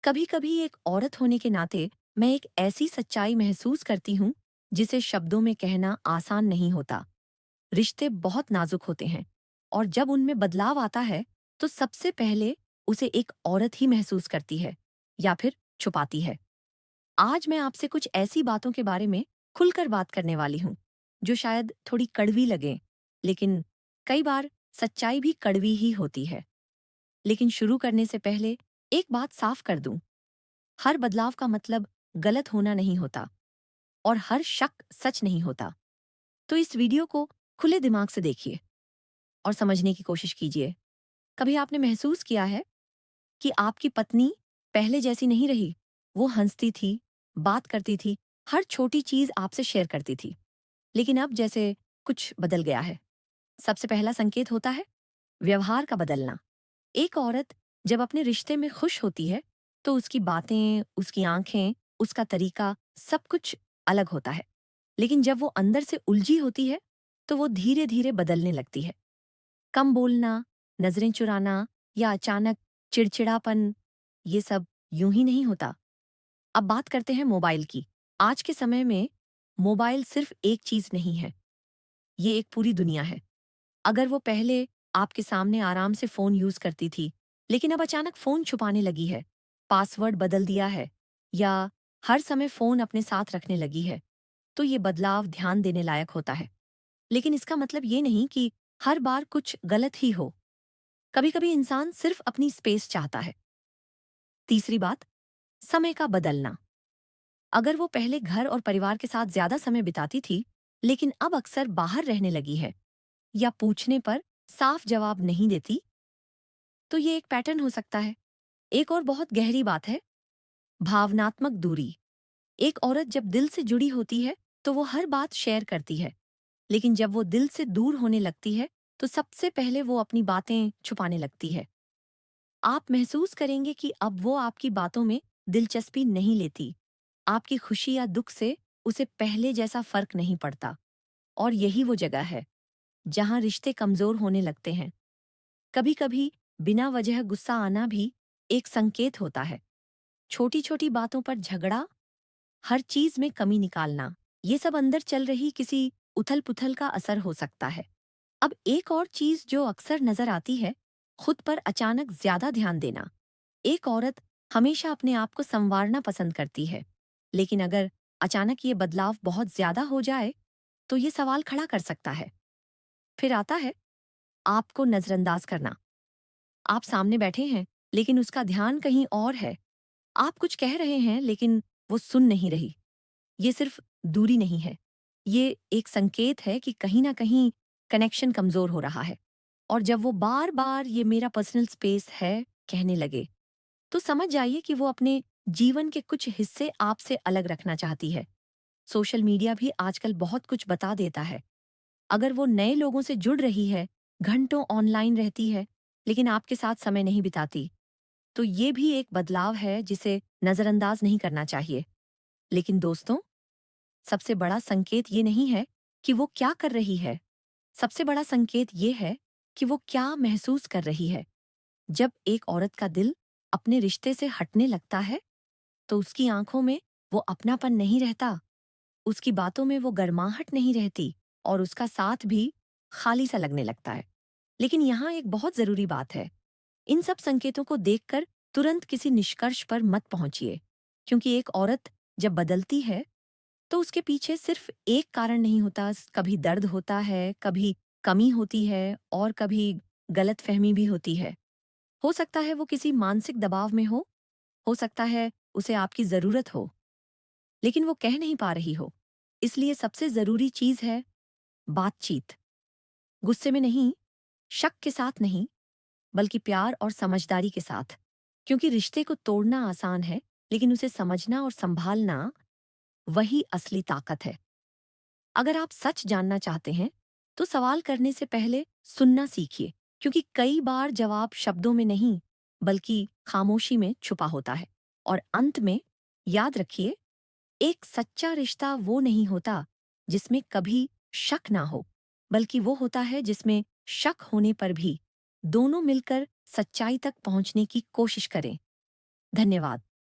कभी कभी एक औरत होने के नाते मैं एक ऐसी सच्चाई महसूस करती हूँ जिसे शब्दों में कहना आसान नहीं होता। रिश्ते बहुत नाजुक होते हैं और जब उनमें बदलाव आता है तो सबसे पहले उसे एक औरत ही महसूस करती है या फिर छुपाती है। आज मैं आपसे कुछ ऐसी बातों के बारे में खुलकर बात करने वाली हूँ जो शायद थोड़ी कड़वी लगे, लेकिन कई बार सच्चाई भी कड़वी ही होती है। लेकिन शुरू करने से पहले एक बात साफ कर दूं, हर बदलाव का मतलब गलत होना नहीं होता और हर शक सच नहीं होता। तो इस वीडियो को खुले दिमाग से देखिए और समझने की कोशिश कीजिए। कभी आपने महसूस किया है कि आपकी पत्नी पहले जैसी नहीं रही? वो हंसती थी, बात करती थी, हर छोटी चीज आपसे शेयर करती थी, लेकिन अब जैसे कुछ बदल गया है। सबसे पहला संकेत होता है व्यवहार का बदलना। एक औरत जब अपने रिश्ते में खुश होती है तो उसकी बातें, उसकी आंखें, उसका तरीका सब कुछ अलग होता है। लेकिन जब वो अंदर से उलझी होती है तो वो धीरे धीरे बदलने लगती है। कम बोलना, नजरें चुराना या अचानक चिड़चिड़ापन, ये सब यूं ही नहीं होता। अब बात करते हैं मोबाइल की। आज के समय में मोबाइल सिर्फ एक चीज नहीं है, ये एक पूरी दुनिया है। अगर वो पहले आपके सामने आराम से फ़ोन यूज़ करती थी, लेकिन अब अचानक फ़ोन छुपाने लगी है, पासवर्ड बदल दिया है या हर समय फ़ोन अपने साथ रखने लगी है, तो ये बदलाव ध्यान देने लायक होता है। लेकिन इसका मतलब ये नहीं कि हर बार कुछ गलत ही हो। कभी-कभी इंसान सिर्फ अपनी स्पेस चाहता है। तीसरी बात, समय का बदलना। अगर वो पहले घर और परिवार के साथ ज़्यादा समय बिताती थी, लेकिन अब अक्सर बाहर रहने लगी है या पूछने पर साफ जवाब नहीं देती, तो ये एक पैटर्न हो सकता है। एक और बहुत गहरी बात है, भावनात्मक दूरी। एक औरत जब दिल से जुड़ी होती है, तो वो हर बात शेयर करती है। लेकिन जब वो दिल से दूर होने लगती है, तो सबसे पहले वो अपनी बातें छुपाने लगती है। आप महसूस करेंगे कि अब वो आपकी बातों में दिलचस्पी नहीं लेती। आपकी खुशी या दुख से उसे पहले जैसा फर्क नहीं पड़ता। और यही वो जगह है, जहाँ रिश्ते कमजोर होने लगते हैं। कभी-कभी बिना वजह गुस्सा आना भी एक संकेत होता है। छोटी-छोटी बातों पर झगड़ा, हर चीज में कमी निकालना, ये सब अंदर चल रही किसी उथल-पुथल का असर हो सकता है। अब एक और चीज जो अक्सर नजर आती है, खुद पर अचानक ज्यादा ध्यान देना। एक औरत हमेशा अपने आप को संवारना पसंद करती है, लेकिन अगर अचानक ये बदलाव बहुत ज्यादा हो जाए, तो ये सवाल खड़ा कर सकता है। फिर आता है आपको नजरअंदाज करना। आप सामने बैठे हैं, लेकिन उसका ध्यान कहीं और है। आप कुछ कह रहे हैं, लेकिन वो सुन नहीं रही। ये सिर्फ दूरी नहीं है, ये एक संकेत है कि कहीं ना कहीं कनेक्शन कमजोर हो रहा है। और जब वो बार बार ये मेरा पर्सनल स्पेस है कहने लगे, तो समझ जाइए कि वो अपने जीवन के कुछ हिस्से आपसे अलग रखना चाहती है। सोशल मीडिया भी आजकल बहुत कुछ बता देता है। अगर वो नए लोगों से जुड़ रही है, घंटों ऑनलाइन रहती है, लेकिन आपके साथ समय नहीं बिताती, तो ये भी एक बदलाव है जिसे नजरअंदाज नहीं करना चाहिए। लेकिन दोस्तों, सबसे बड़ा संकेत ये नहीं है कि वो क्या कर रही है। सबसे बड़ा संकेत ये है कि वो क्या महसूस कर रही है। जब एक औरत का दिल अपने रिश्ते से हटने लगता है, तो उसकी आंखों में वो अपनापन नहीं रहता, उसकी बातों में वो गर्माहट नहीं रहती और उसका साथ भी खाली सा लगने लगता है। लेकिन यहाँ एक बहुत जरूरी बात है, इन सब संकेतों को देखकर तुरंत किसी निष्कर्ष पर मत पहुंचिए, क्योंकि एक औरत जब बदलती है तो उसके पीछे सिर्फ एक कारण नहीं होता। कभी दर्द होता है, कभी कमी होती है और कभी गलतफहमी भी होती है। हो सकता है वो किसी मानसिक दबाव में हो सकता है उसे आपकी जरूरत हो, लेकिन वो कह नहीं पा रही हो। इसलिए सबसे जरूरी चीज है बातचीत। गुस्से में नहीं, शक के साथ नहीं, बल्कि प्यार और समझदारी के साथ। क्योंकि रिश्ते को तोड़ना आसान है, लेकिन उसे समझना और संभालना वही असली ताकत है। अगर आप सच जानना चाहते हैं, तो सवाल करने से पहले सुनना सीखिए, क्योंकि कई बार जवाब शब्दों में नहीं, बल्कि खामोशी में छुपा होता है। और अंत में याद रखिए, एक सच्चा रिश्ता वो नहीं होता जिसमें कभी शक ना हो, बल्कि वो होता है जिसमें शक होने पर भी दोनों मिलकर सच्चाई तक पहुंचने की कोशिश करें। धन्यवाद।